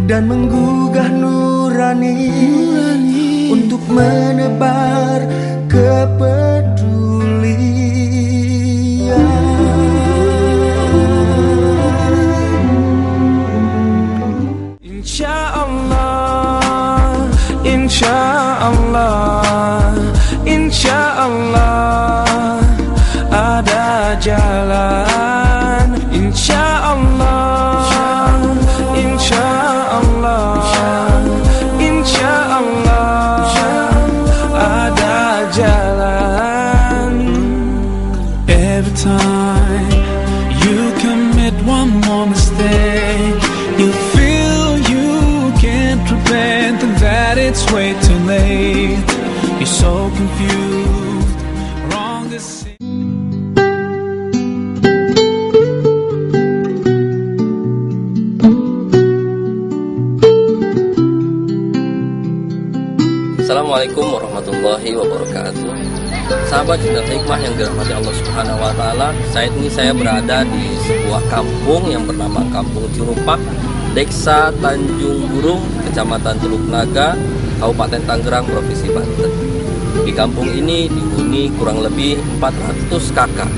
dan menggugah nurani untuk menebar kepedulian. Insyaallah, insyaallah, insyaallah ada jalan. Insyaallah, insyaallah, insyaallah ada jalan. Every time you commit one more mistake, you feel you can't repent and that it's way too late. You're so confused, wrong decision. Assalamualaikum warahmatullahi wabarakatuh. Sahabat Jendela Hikmah yang dirahmati Allah Subhanahu wa taala, saat ini saya berada di sebuah kampung yang bernama Kampung Cirupak, Desa Tanjung Burung, Kecamatan Teluk Naga, Kabupaten Tangerang, Provinsi Banten. Di kampung ini dihuni kurang lebih 400 kakak.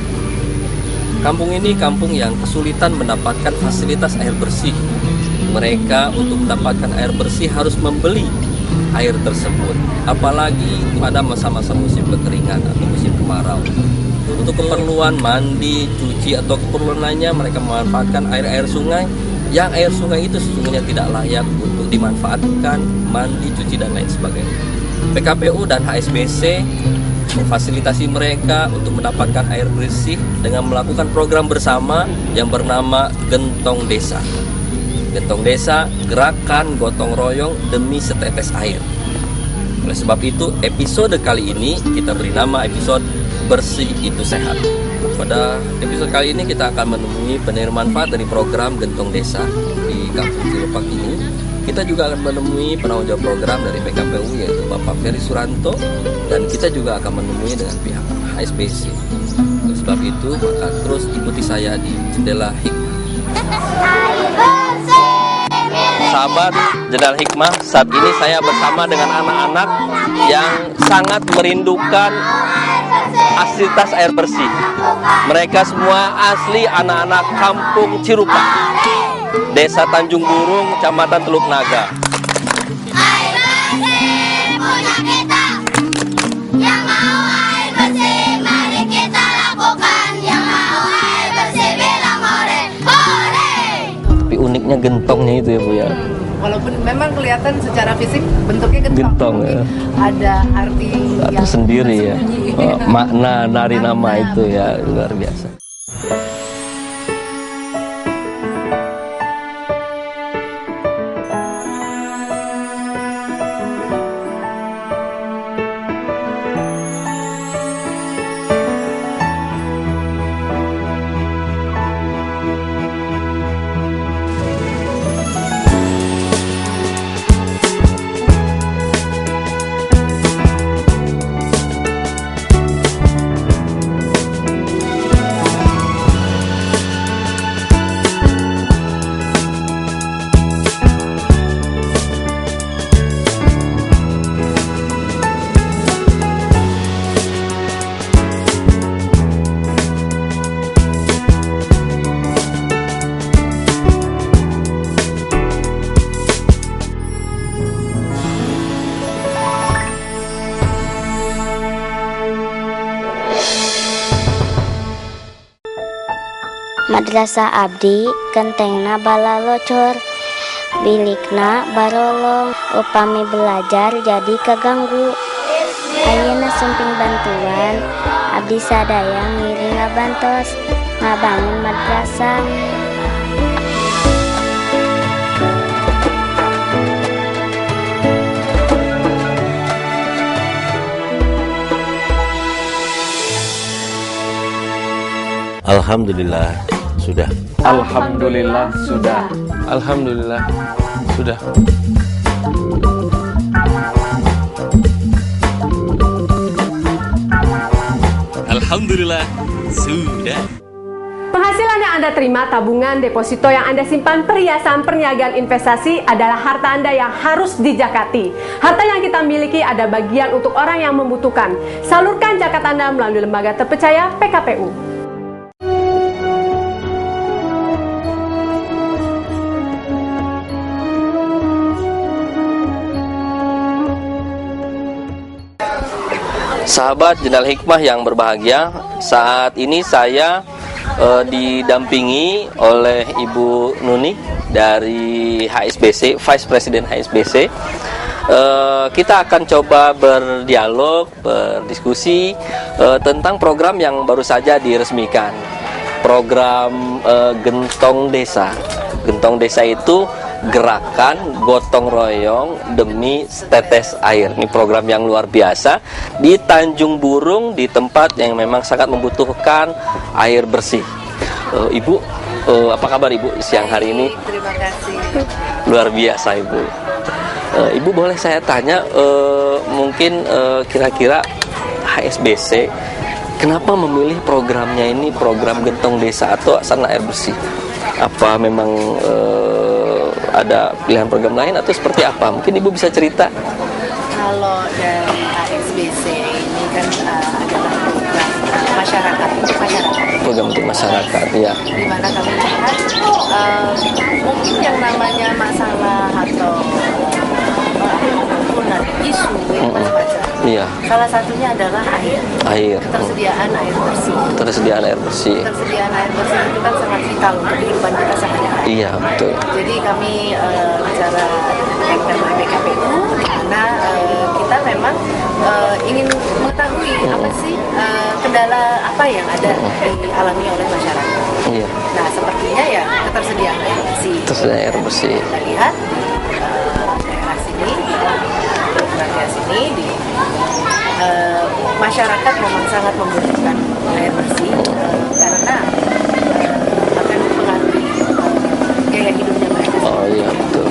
Kampung ini kampung yang kesulitan mendapatkan fasilitas air bersih. Mereka untuk mendapatkan air bersih harus membeli air tersebut, apalagi pada masa-masa musim kekeringan atau musim kemarau. Untuk keperluan mandi, cuci atau keperluan lainnya, mereka memanfaatkan air-air sungai yang air sungai itu sesungguhnya tidak layak untuk dimanfaatkan mandi, cuci dan lain sebagainya. PKPU dan HSBC memfasilitasi mereka untuk mendapatkan air bersih dengan melakukan program bersama yang bernama Gentong Desa. Gentong Desa, gerakan gotong royong demi setetes air. Oleh sebab itu, episode kali ini kita beri nama episode Bersih Itu Sehat. Pada episode kali ini kita akan menemui penerima manfaat dari program Gentong Desa di Kampung Cirupak ini. Kita juga akan menemui penanggung jawab program dari PKPU yaitu Bapak Ferry Suranto, dan kita juga akan menemui dengan pihak HSBC. Oleh sebab itu, maka terus ikuti saya di Jendela Hikmah. Sahabat Jendela Hikmah, saat ini saya bersama dengan anak-anak yang sangat merindukan fasilitas air bersih. Mereka semua asli anak-anak Kampung Cirupak, Desa Tanjung Burung, Kecamatan Teluk Naga. Air bersih punya kita, yang mau air bersih mari kita lakukan, yang mau air bersih bilang hore, hore. Tapi uniknya gentongnya itu ya Bu ya. Walaupun memang kelihatan secara fisik bentuknya gentong, ya. Ada arti yang sendiri ya. Makna dari nama Makna. itu ya luar biasa. Madrasah abdi gentengna balalocor, bilikna barolong, upami belajar jadi kaganggu. Ayeuna sumping bantuan, abdi sadaya ngiring ngabantos, ngabangun madrasah. Alhamdulillah sudah. Alhamdulillah sudah. Alhamdulillah sudah. Alhamdulillah sudah. Penghasilan yang Anda terima, tabungan, deposito yang Anda simpan, perhiasan, perniagaan, investasi adalah harta Anda yang harus dijakati. Harta yang kita miliki ada bagian untuk orang yang membutuhkan. Salurkan zakat Anda melalui lembaga terpercaya PKPU. Sahabat Jendela Hikmah yang berbahagia, saat ini saya didampingi oleh Ibu Nuni dari HSBC, Vice President HSBC. Kita akan coba berdialog, berdiskusi tentang program yang baru saja diresmikan. Program Gentong Desa. Gentong Desa itu gerakan gotong royong demi setetes air. Ini program yang luar biasa di Tanjung Burung, di tempat yang memang sangat membutuhkan air bersih. Ibu, apa kabar Ibu siang hari ini? Terima kasih. Luar biasa Ibu. Ibu boleh saya tanya, mungkin kira-kira HSBC kenapa memilih programnya ini, program Gentong Desa atau Sana Air Bersih? Apa memang ada pilihan program lain atau seperti apa? Mungkin Ibu bisa cerita. Kalau dari HSBC ini kan adalah program masyarakat. Program untuk masyarakat, ya. Di mana kami lihat mungkin yang namanya masalah atau isu macam-macam. Iya. Salah satunya adalah air. Ketersediaan air bersih. Ketersediaan air bersih. Ketersediaan air bersih itu kan sangat vital untuk kehidupan kita sehari-hari. Iya, betul. Jadi kami bicara dengan PKPU karena kita memang ingin mengetahui apa sih kendala apa yang ada dialami oleh masyarakat. Iya. Nah, sepertinya ya ketersediaan air bersih. Ketersediaan air bersih. Kita lihat daerah sini, bagian sini di masyarakat memang sangat membutuhkan air bersih karena akan mempengaruhi gaya hidupnya mereka. Oh iya, betul.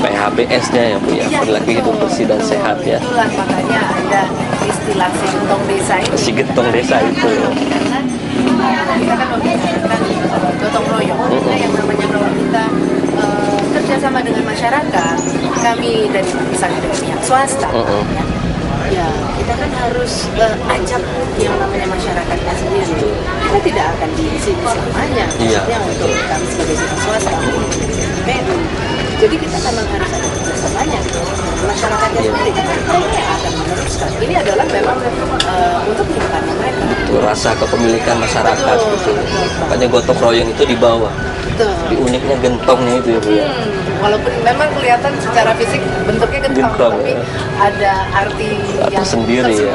PHBS-nya ya Bu ya, perilaku hidup bersih dan sehat ya. Itulah makanya ada istilah si gentong desa itu. Si gentong desa itu. Karena kita kan membicarakan gotong royong. Nah, yang namanya kalau kita kerjasama dengan masyarakat, kami dari misalnya dengan pihak swasta, ya kita kan harus ajak yang namanya masyarakatnya sendiri. Kita tidak akan diisi semuanya. Maksudnya untuk kami sebagai pihak swasta, PKPU. Jadi kita memang harus ada kerjasamanya masyarakatnya sendiri. Mereka yang akan meneruskan. Ini adalah memang untuk kehidupan mereka. Itu rasa kepemilikan masyarakat. Betul. Makanya gotong royong itu di bawah. Betul. Di uniknya gentongnya itu ya Bu ya. Walaupun memang kelihatan secara fisik bentuknya gentong, tapi ada arti yang sendiri ya.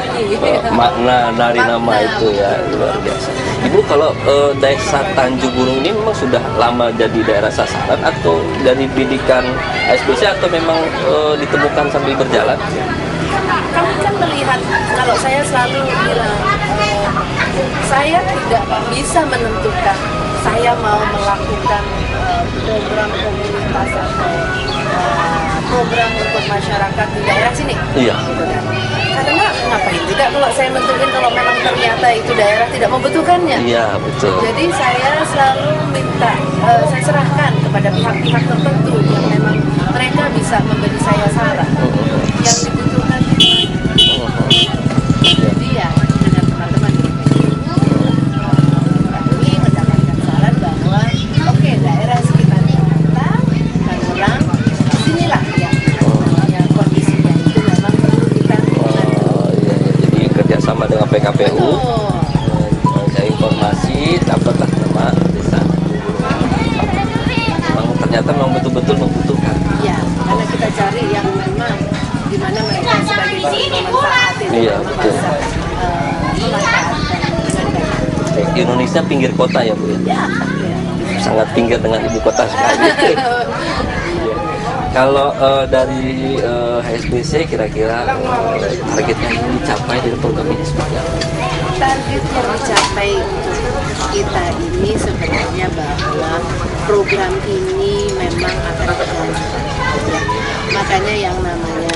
Makna dari nama itu ya, luar biasa. Ibu, kalau desa Tanjung Burung ini memang sudah lama jadi daerah sasaran atau dari bidikan HSBC atau memang ditemukan sambil berjalan? Kami kan melihat, kalau saya selalu bilang, saya tidak bisa menentukan saya mau melakukan program komunitas atau program untuk masyarakat di daerah sini. Iya. Gitu kan. Karena ngapain juga kalau saya menentukan kalau memang ternyata itu daerah tidak membutuhkannya. Iya, betul. Jadi saya selalu minta, saya serahkan kepada pihak-pihak tertentu yang memang mereka bisa memberi saya saran yang dibutuhkan. Jadi ya dengan teman-teman kami mendapatkan saran bahwa oke, daerah sekitar Jakarta, Tangerang, sinilah yang kondisinya itu memang perlu kita jadi kerjasama dengan PKPU, saya informasi, dapatlah nama desa. Ternyata memang betul-betul membutuhkan. Ya, karena kita cari yang memang di mana mereka sebagai pemanfaat itu memanfaatkan Indonesia pinggir kota ya Bu ya? Sangat pinggir dengan ibu kota sekali. Kalau dari HSBC kira-kira targetnya ini dicapai dari program ini seperti apa? Target yang dicapai kita ini sebenarnya bahwa program ini memang akan berkelanjutan. Ya. Makanya yang namanya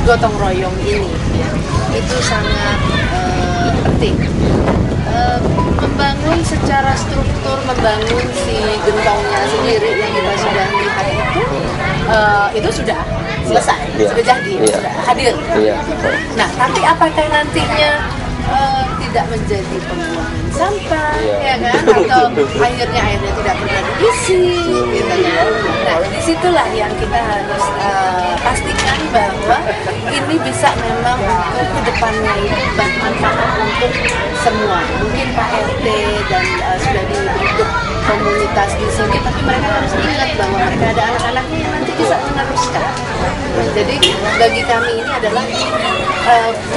gotong royong ini ya, itu sangat penting. membangun secara struktur, membangun si gentongnya sendiri yang kita sudah lihat itu sudah selesai, sudah jadi, sudah hadir. Nah, tapi apakah nantinya tidak menjadi pembuangan sampah, ya kan? Atau airnya tidak pernah diisi, gitu kan? Nah, disitulah yang kita harus pastikan bahwa ini bisa memang untuk kedepannya ini bermanfaat untuk semua. Mungkin Pak RT dan sudah dibentuk komunitas di sini, tapi mereka harus ingat bahwa mereka ada anak-anaknya yang nanti bisa meneruskan. Jadi bagi kami ini adalah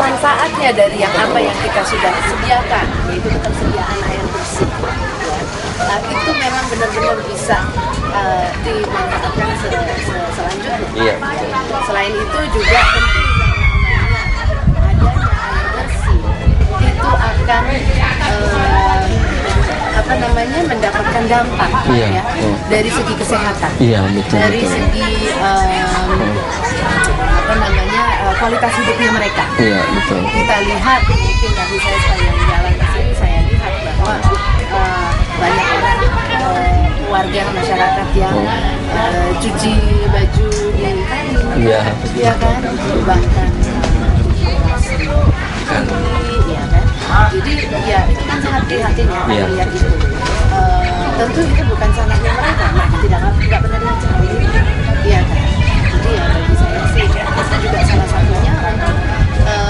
manfaatnya dari yang apa yang kita sudah sediakan, yaitu ketersediaan air bersih. Nah, itu memang benar-benar bisa dimanfaatkan selanjutnya. Selain itu juga tentu adanya air bersih itu akan mendapatkan dampak ya dari segi kesehatan, dari segi kualitas hidupnya mereka. Kita lihat, mungkin tadi saya sepanjang jalan ke sini saya lihat bahwa banyak orang warga masyarakat yang cuci baju di kali, ya kan, bahkan ya kan. Jadi ya itu kan sangat prihatin ya melihat itu. Tentu itu bukan salahnya mereka tidak pernah dicari, ya kan. Jadi ya bagi saya sih itu juga salah satunya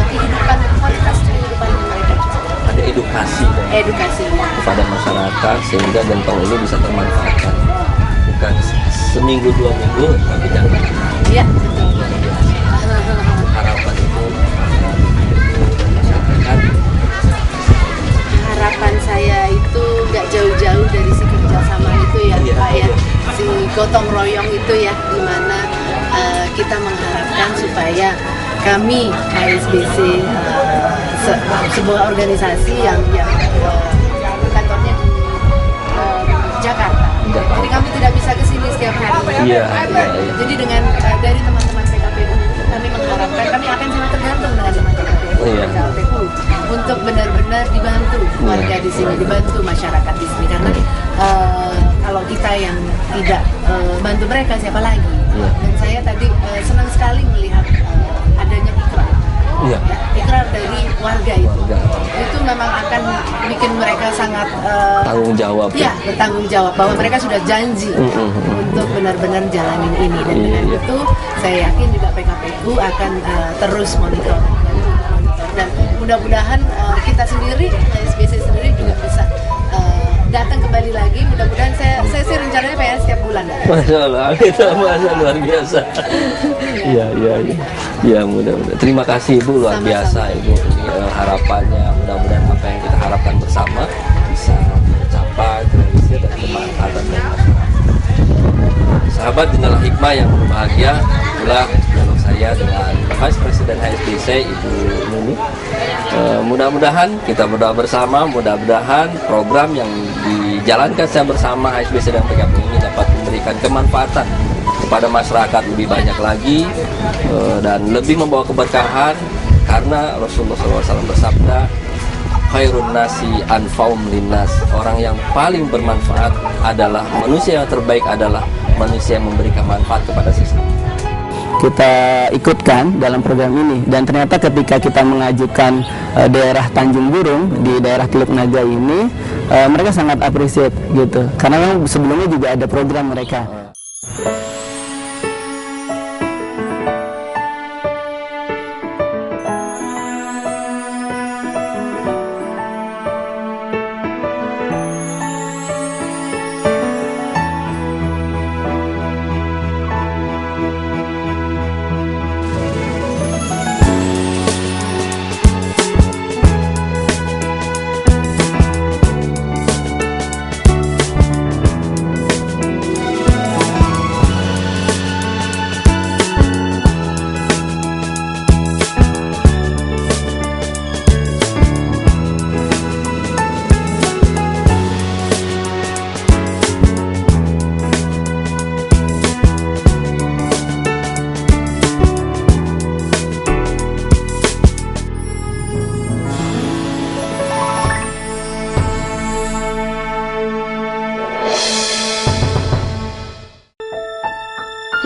kehidupan, kualitas kehidupan mereka juga. Ada edukasi kepada masyarakat sehingga gentong ini bisa termanfaatkan, bukan seminggu 2 minggu tapi jangan. Iya, betul. Harapan itu masyarakat. Harapan saya itu nggak jauh-jauh dari si kerjasama itu ya, Pak ya, si gotong royong itu ya, di mana kita mengharapkan supaya kami HSBC sebuah organisasi yang kantornya di Jakarta. Jadi kami tidak bisa ke sini setiap hari. Jadi dengan dari teman-teman PKPU kami mengharapkan, kami akan sangat tergantung dengan teman-teman PKPU untuk benar-benar dibantu warga di sini, dibantu masyarakat di sini, karena kalau kita yang tidak bantu mereka siapa lagi? Dan saya tadi senang sekali melihat adanya ikrar, ikrar dari warga itu memang akan bikin mereka sangat bertanggung jawab bahwa mereka sudah janji untuk benar-benar jalanin ini, dan dengan itu saya yakin juga PKPU akan terus monitor dan mudah-mudahan kita sendiri, HSBC sendiri juga bisa datang kembali lagi. Mudah-mudahan saya sih rencananya pengen setiap bulan. Masya Allah, itu masa luar biasa. Iya, mudah-mudahan. Terima kasih Ibu, luar biasa Ibu. Harapannya mudah-mudahan apa yang kita harapkan bersama bisa tercapai, terrealisasi dan bermanfaat bagi masyarakat. Sahabat Jendela Hikmah yang berbahagia, itulah dialog saya dengan Vice President HSBC Ibu Nuni. Mudah-mudahan kita berdoa bersama, mudah-mudahan program yang dijalankan secara bersama HSBC dan PKPU ini dapat memberikan kemanfaatan kepada masyarakat lebih banyak lagi dan lebih membawa keberkahan, karena Rasulullah SAW bersabda, khairun nasi anfaum linnas, orang yang paling bermanfaat adalah manusia, yang terbaik adalah manusia yang memberikan manfaat kepada sesama. Kita ikutkan dalam program ini, dan ternyata ketika kita mengajukan daerah Tanjung Burung di daerah Teluk Naga ini, mereka sangat appreciate gitu, karena memang sebelumnya juga ada program mereka.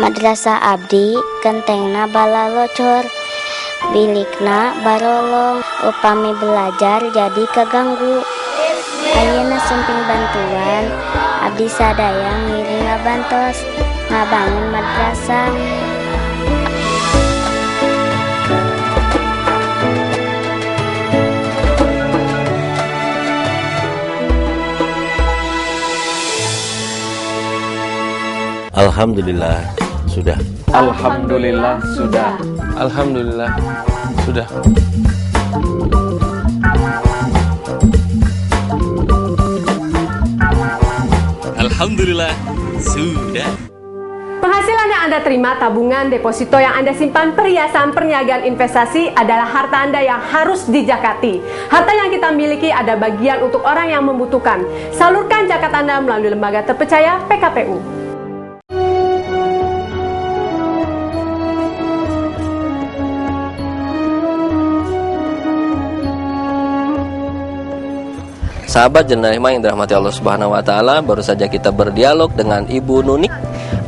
Madrasah Abdi gentengna balalocor, bilikna barolong, upami belajar jadi keganggu. Ayeuna sumping bantuan, abdi sadaya ngiring ngabantos, ngabangun madrasah. Alhamdulillah sudah. Alhamdulillah sudah. Alhamdulillah sudah. Alhamdulillah sudah. Penghasilan yang Anda terima, tabungan, deposito yang Anda simpan, perhiasan, perniagaan, investasi adalah harta Anda yang harus dijakati. Harta yang kita miliki ada bagian untuk orang yang membutuhkan. Salurkan zakat Anda melalui lembaga terpercaya PKPU. Sahabat Jannah Hikmah yang dirahmati Allah Subhanahu wa taala, baru saja kita berdialog dengan Ibu Nunik,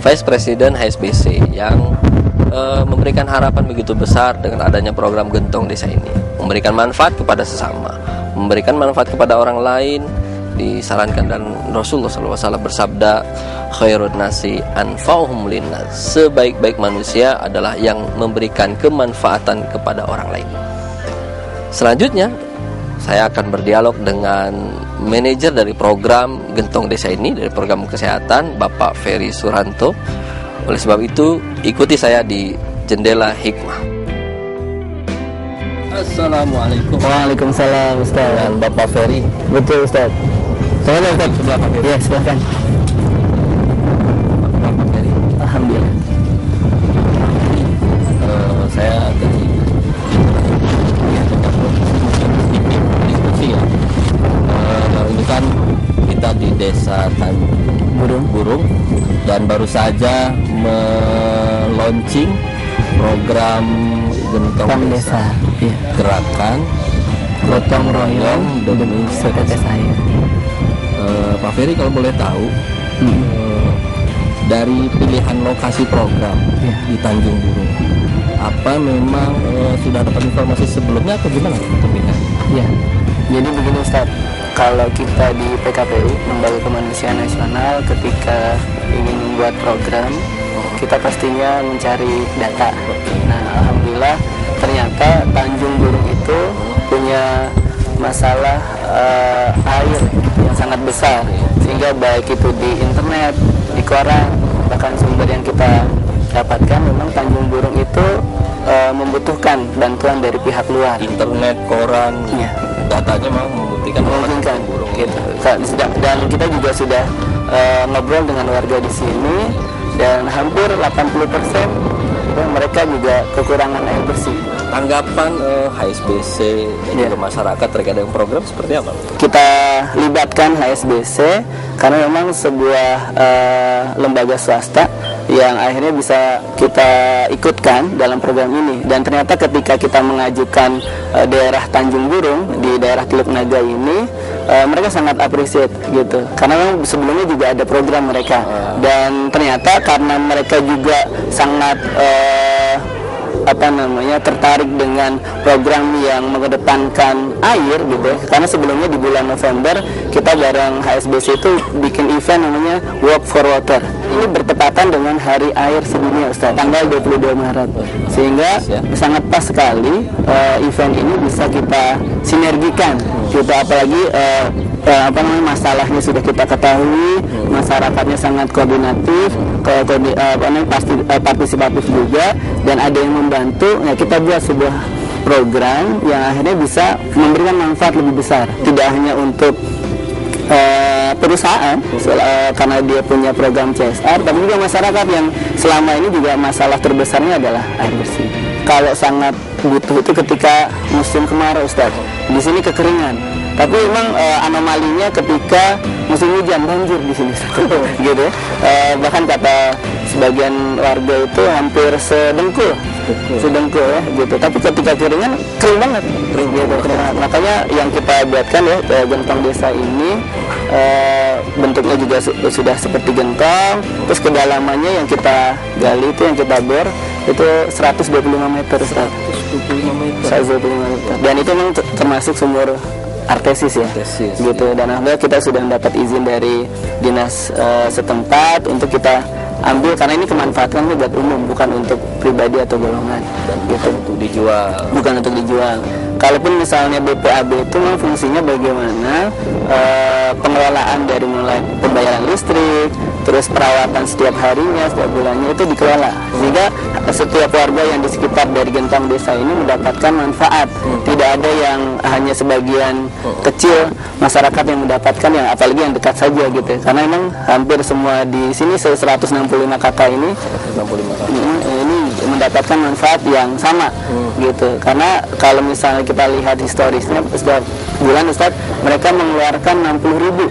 Vice President HSBC yang memberikan harapan begitu besar dengan adanya program Gentong Desa ini. Memberikan manfaat kepada sesama, memberikan manfaat kepada orang lain. Disarankan dan Rasulullah SAW bersabda, khairun nasi anfa'uhum linnas. Sebaik-baik manusia adalah yang memberikan kemanfaatan kepada orang lain. Selanjutnya saya akan berdialog dengan manajer dari program Gentong Desa ini, dari program kesehatan, Bapak Ferry Suranto. Oleh sebab itu, ikuti saya di Jendela Hikmah. Assalamualaikum. Waalaikumsalam Ustaz. Dan Bapak Ferry. Betul Ustaz. Saya Ustaz. Sebelah Pak Ferry. Ya, silakan. Bapak Ferry. Alhamdulillah. Saya dari ya. Ini kan kita di Desa Burung dan baru saja meluncing program Gentong Desa, ya. Gerakan Gotong royong demi setetes air. Pak Ferry, kalau boleh tahu, dari pilihan lokasi program di Tanjung Burung, apa memang sudah dapat informasi sebelumnya atau gimana pemilihan? Ya. Jadi begini Ustaz, kalau kita di PKPU, Lembaga Kemanusiaan Nasional, ketika ingin membuat program, kita pastinya mencari data. Nah, alhamdulillah ternyata Tanjung Burung itu punya masalah air yang sangat besar, sehingga baik itu di internet, di koran, bahkan sumber yang kita dapatkan, memang Tanjung Burung itu membutuhkan bantuan dari pihak luar. Internet, koran, ya. Datanya memang memungkinkan gitu. Dan kita juga sudah ngobrol dengan warga di sini, dan hampir 80% mereka juga kekurangan air bersih. Tanggapan HSBC dan juga masyarakat terkait dengan program seperti apa? Kita libatkan HSBC karena memang sebuah lembaga swasta yang akhirnya bisa kita ikutkan dalam program ini. Dan ternyata ketika kita mengajukan daerah Tanjung Burung di daerah Teluk Naga ini, mereka sangat appreciate gitu, karena memang sebelumnya juga ada program mereka. Dan ternyata karena mereka juga sangat tertarik dengan program yang mengedepankan air gitu ya. Karena sebelumnya di bulan November kita bareng HSBC itu bikin event namanya Walk for Water. Ini bertepatan dengan Hari Air Sedunia Ustaz, tanggal 22 Maret. Sehingga sangat pas sekali event ini bisa kita sinergikan. Kita apalagi masalahnya sudah kita ketahui, masyarakatnya sangat koordinatif, partisipatif juga, dan ada yang membantu. Nah, kita buat sebuah program yang akhirnya bisa memberikan manfaat lebih besar, tidak hanya untuk perusahaan karena dia punya program CSR, tapi juga masyarakat yang selama ini juga masalah terbesarnya adalah air bersih. Kalau sangat butuh itu ketika musim kemarau Ustaz, di sini kekeringan. Tapi memang anomalinya ketika musim hujan, banjir di sini, gitu ya. Bahkan kata sebagian warga itu hampir sedengkul ya, gitu. Tapi ketika keringan, kering banget, gitu. Makanya yang kita buatkan ya, Gentong Desa ini bentuknya juga sudah seperti gentong. Terus kedalamannya yang kita gali itu, yang kita bor itu 125 meter. 125 meter. Dan itu memang termasuk sumur artesis ya, gitu. Dan alhamdulillah kita sudah mendapat izin dari dinas setempat untuk kita ambil, karena ini kemanfaatan buat umum, bukan untuk pribadi atau golongan. Dan gitu. Untuk dijual. Bukan untuk dijual. Kalaupun misalnya BPAB itu memang fungsinya bagaimana pengelolaan dari mulai pembayaran listrik, terus perawatan setiap harinya, setiap bulannya itu dikelola, sehingga setiap warga yang di sekitar dari Gentong Desa ini mendapatkan manfaat. Tidak ada yang hanya sebagian kecil masyarakat yang mendapatkan, yang apalagi yang dekat saja gitu. Karena memang hampir semua di sini 165 kakak ini ini mendapatkan manfaat yang sama gitu. Karena kalau misalnya kita lihat historisnya setiap bulan Ustaz, mereka mengeluarkan 60.000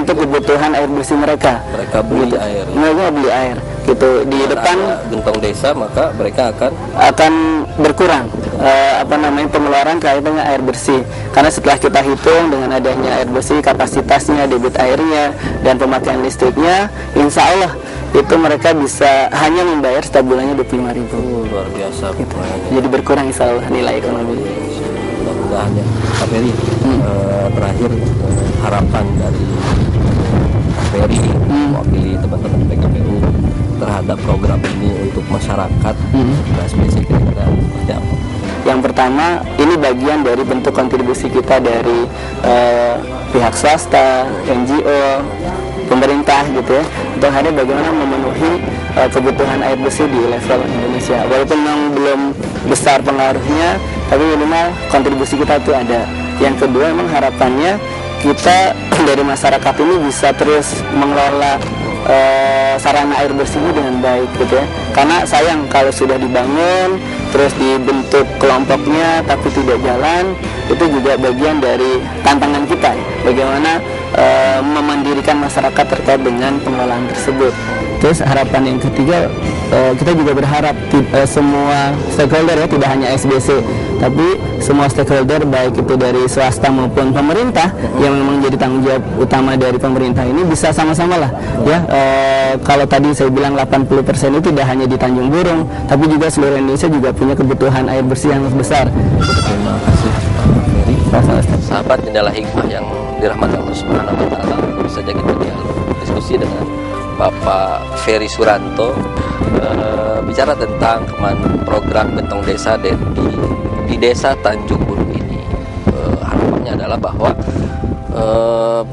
untuk kebutuhan air bersih mereka. Mereka beli gitu. air. Mereka beli air gitu. Di depan Gentong Desa, maka mereka akan berkurang pengeluaran kaitannya air bersih. Karena setelah kita hitung dengan adanya air bersih, kapasitasnya, debit airnya, dan pemakaian listriknya, insya Allah itu mereka bisa hanya membayar setiap bulannya 25.000. Luar biasa gitu. Jadi berkurang insya Allah nilai ekonomi. Mudah-mudahan ya. Pak Ferry, terakhir harapan dari Pak Ferry mewakili teman-teman PKPU terhadap program ini untuk masyarakat transmisi kira-kira seperti apa? Yang pertama, ini bagian dari bentuk kontribusi kita dari pihak swasta, NGO, pemerintah gitu ya, untuk hari bagaimana memenuhi kebutuhan air bersih di level Indonesia. Walaupun memang belum besar pengaruhnya, tapi minimal kontribusi kita itu ada. Yang kedua, memang harapannya kita dari masyarakat ini bisa terus mengelola sarana air bersihnya dengan baik gitu ya. Karena sayang kalau sudah dibangun terus dibentuk kelompoknya tapi tidak jalan, itu juga bagian dari tantangan kita ya. Bagaimana memandirikan masyarakat terkait dengan pengelolaan tersebut. Terus harapan yang ketiga, kita juga berharap semua stakeholder ya, tidak hanya SBC, tapi semua stakeholder baik itu dari swasta maupun pemerintah yang memang jadi tanggung jawab utama dari pemerintah ini bisa sama-sama lah ya. Kalau tadi saya bilang 80% itu tidak hanya di Tanjung Burung, tapi juga seluruh Indonesia juga punya kebutuhan air bersih yang besar. Terima kasih Pak Ferry. Sahabat Jendela Hikmah yang dirahmati Allah Subhanahu wa taala, baru saja kita diskusi dengan Bapak Ferry Suranto bicara tentang program Gentong Desa di Desa Tanjung Burung ini. Harapannya adalah bahwa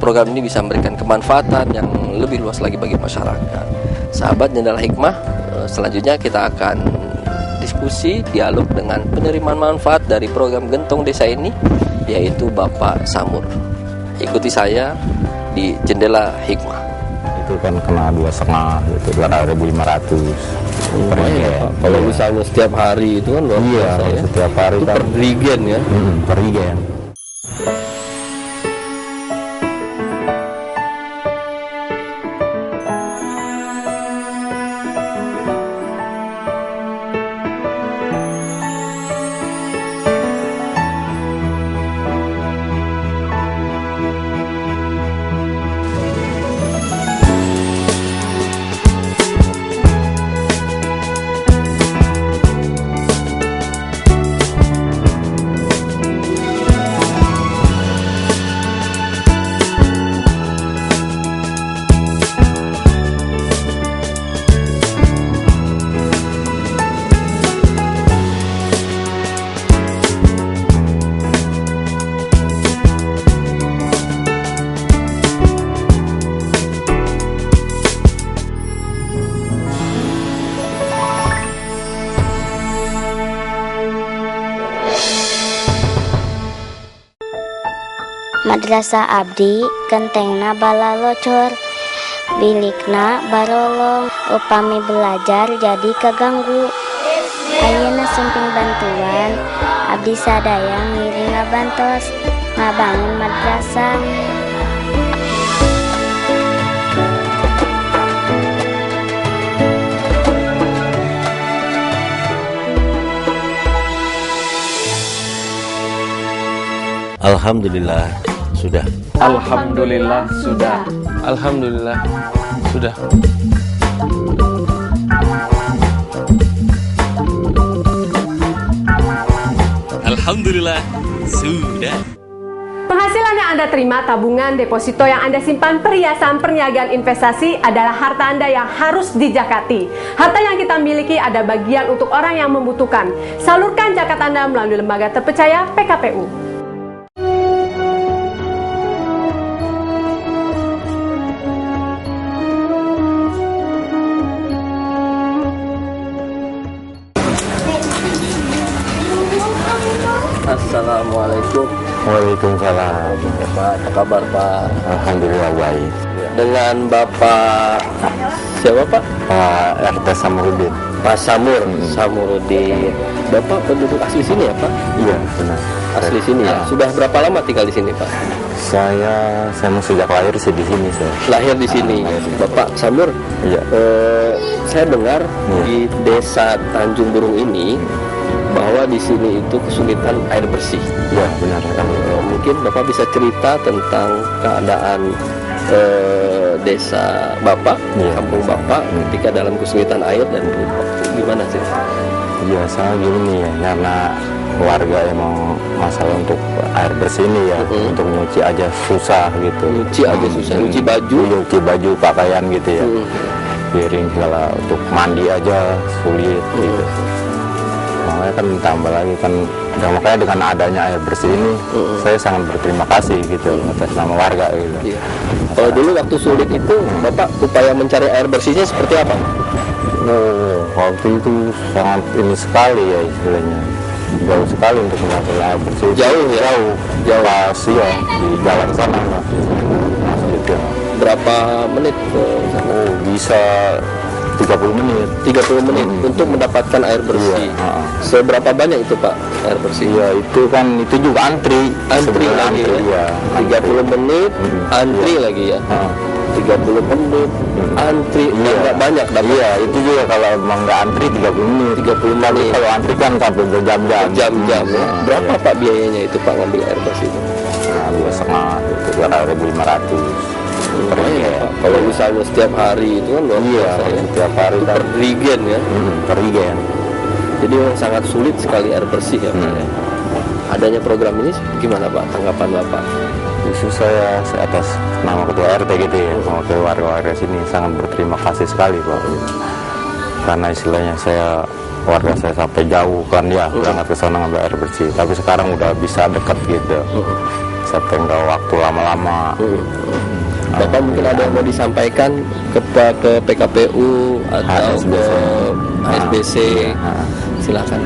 program ini bisa memberikan kemanfaatan yang lebih luas lagi bagi masyarakat. Sahabat Jendela Hikmah, selanjutnya kita akan diskusi dialog dengan penerimaan manfaat dari program Gentong Desa ini, yaitu Bapak Samur. Ikuti saya di Jendela Hikmah. Itu kan kena 2,5 gitu, 2.500 per regen. Kalau misalnya setiap hari itu kan luar biasa ya. Setiap hari itu kan per regen ya. Per regen. Madrasah Abdi gentengna balalocor, bilikna barolong, upami belajar jadi keganggu. Ayeuna sumping bantuan, abdi sadaya ngiring ngabantos, ngabangun madrasah. Alhamdulillah sudah. Alhamdulillah sudah. Alhamdulillah sudah. Alhamdulillah sudah. Penghasilan yang Anda terima, tabungan, deposito yang Anda simpan, perhiasan, perniagaan, investasi adalah harta Anda yang harus dijakati. Harta yang kita miliki ada bagian untuk orang yang membutuhkan. Salurkan zakat Anda melalui lembaga terpercaya PKPU. Assalamualaikum. Waalaikumsalam. Ya, Pak, apa kabar Pak? Alhamdulillah baik. Dengan Bapak siapa Pak? Pak RT Samurudin. Pak Samurudin. Bapak penduduk asli sini ya Pak? Iya benar. Asli sini ya. Sudah berapa lama tinggal di sini Pak? Saya sejak lahir sih di sini saya. Lahir di sini. Bapak Samur. Iya. Saya dengar di desa Tanjung Burung ini bahwa di sini itu kesulitan air bersih. Ya benar. Mungkin Bapak bisa cerita tentang keadaan desa Bapak, kampung Bapak ketika dalam kesulitan air dan gimana sih? Iya saya gini ya, karena warga emang masalah untuk air bersih ini ya, untuk nyuci aja susah gitu. Nyuci aja susah, nyuci baju, pakaian gitu ya. Piring segala, untuk mandi aja sulit gitu. Makanya kan tambah lagi kan, ya makanya dengan adanya air bersih ini saya sangat berterima kasih gitu atas nama warga gitu. Iya. Kalau dulu waktu sulit itu Bapak upaya mencari air bersihnya seperti apa? Waktu itu sangat ini sekali ya istilahnya, jauh sekali untuk mendapatkan air bersih. Jauh ya? Jauh. Pas ya di jalan sana lah. Gitu. Berapa menit ke sana? Bisa 30 menit. 30 menit untuk mendapatkan air bersih. Iya. Seberapa banyak itu Pak air bersih? Iya itu kan itu juga antri lagi ya. 30 menit antri lagi ya. 30 menit antri nggak banyak dapat. Iya itu juga kalau emang nggak antri 30 menit. 30 Tapi menit. kalau antri kan sampai berjam-jam. Jam-jam. Berapa Pak biayanya itu Pak ngambil air bersih itu? Nah, 2,5 itu 2.500. Kalau misalnya setiap hari itu kan luar biasa ya. Setiap hari kan per regen ya. Per regen. Jadi sangat sulit sekali air bersih ya Pak. Adanya program ini gimana Pak tanggapan Bapak? Justru saya atas nama ketua RT gitu ya, sama warga-warga sini sangat berterima kasih sekali Pak. Karena istilahnya warga saya sampai jauh kan ya, berangkat ke sana ngambil air bersih. Tapi sekarang udah bisa dekat gitu. Sampai nggak waktu lama-lama. Bapak mungkin ada yang mau disampaikan ke PKPU atau ke HSBC, silakan.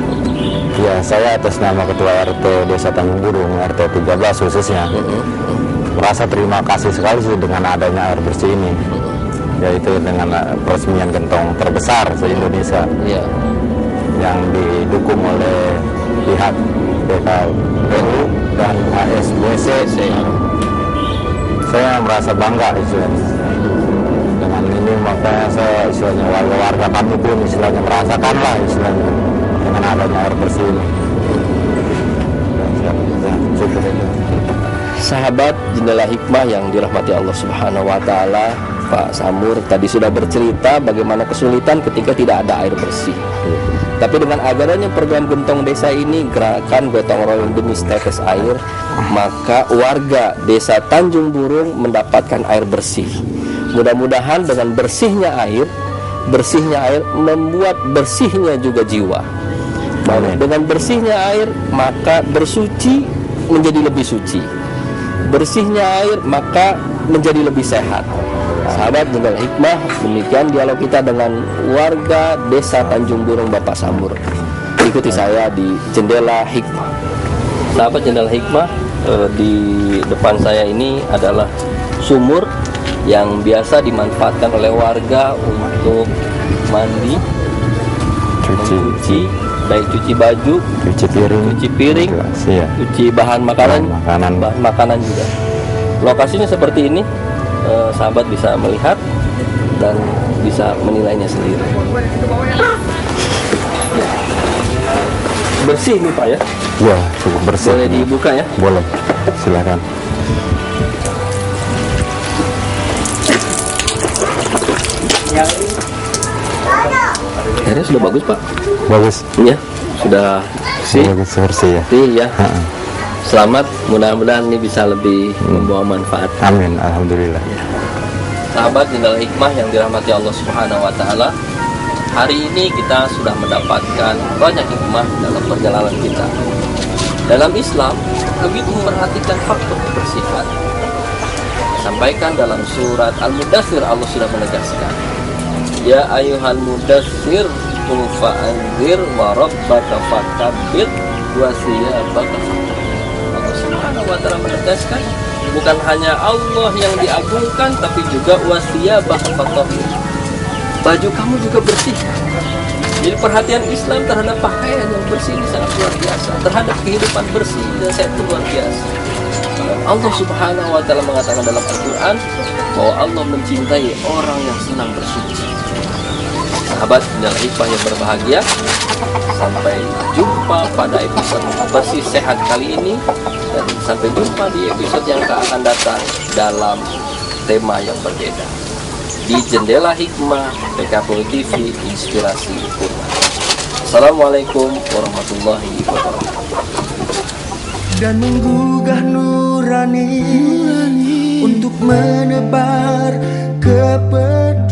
Ya, saya atas nama Ketua RT Desa Tanjung Burung, RT 13 khususnya, merasa terima kasih sekali sih dengan adanya air bersih ini, yaitu dengan peresmian gentong terbesar se-Indonesia, yang didukung oleh pihak PKPU dan HSBC. Saya merasa bangga istilahnya dengan ini, makanya saya istilahnya warga kami pun istilahnya merasakan lah istilahnya dengan adanya air bersih ini. Sahabat Jendela Hikmah yang dirahmati Allah Subhanahu wa Ta'ala, Pak Samur tadi sudah bercerita bagaimana kesulitan ketika tidak ada air bersih. Tapi dengan adanya program Gentong Desa ini, gerakan gotong royong demi setetes air, maka warga Desa Tanjung Burung mendapatkan air bersih. Mudah-mudahan dengan bersihnya air membuat bersihnya juga jiwa. Dengan bersihnya air, maka bersuci menjadi lebih suci. Bersihnya air, maka menjadi lebih sehat. Sahabat Jendela Hikmah, demikian dialog kita dengan warga Desa Tanjung Burung Bapak Samur. Ikuti saya di Jendela Hikmah. Sahabat Jendela Hikmah, di depan saya ini adalah sumur yang biasa dimanfaatkan oleh warga untuk mandi, mencuci, baik cuci baju, cuci piring, cuci bahan makanan juga. Lokasinya seperti ini. Sahabat bisa melihat dan bisa menilainya sendiri. Bersih nih Pak ya? Ya, cukup bersih. Boleh dibuka ya? Boleh, silakan. Airnya sudah bagus Pak? Bagus. Ya, sudah bersih. Bagus bersih ya. Iya. Selamat, mudah-mudahan ini bisa lebih membawa manfaat. Amin, alhamdulillah. Ya. Sahabat Jendela Hikmah yang dirahmati Allah Subhanahu wa taala, hari ini kita sudah mendapatkan banyak hikmah dalam perjalanan kita. Dalam Islam, begitu memperhatikan hak kebersihan. Sampaikan dalam surat Al-Mudaththir, Allah sudah menegaskan, ya ayyuhal mudaththir qum fa'anzir wa rabbaka fakabbir wa thiyabaka fatahhir. Allah Subhanahu wa taala menegaskan, bukan hanya Allah yang diagungkan, tapi juga wa thiyabaka fatahhir. Baju kamu juga bersih. Jadi perhatian Islam terhadap pakaian yang bersih ini sangat luar biasa, terhadap kehidupan bersih dan sehat itu luar biasa. Allah Subhanahu wa taala mengatakan dalam Al-Qur'an bahwa Allah mencintai orang yang senang bersuci. Sahabat Jendela Hikmah yang berbahagia, sampai jumpa pada episode bersih sehat kali ini, dan sampai jumpa di episode yang akan datang dalam tema yang berbeda di Jendela Hikmah PKPU TV, inspirasi Quran. Assalamualaikum warahmatullahi wabarakatuh. Dan menggugah nurani untuk menebar kepedulian.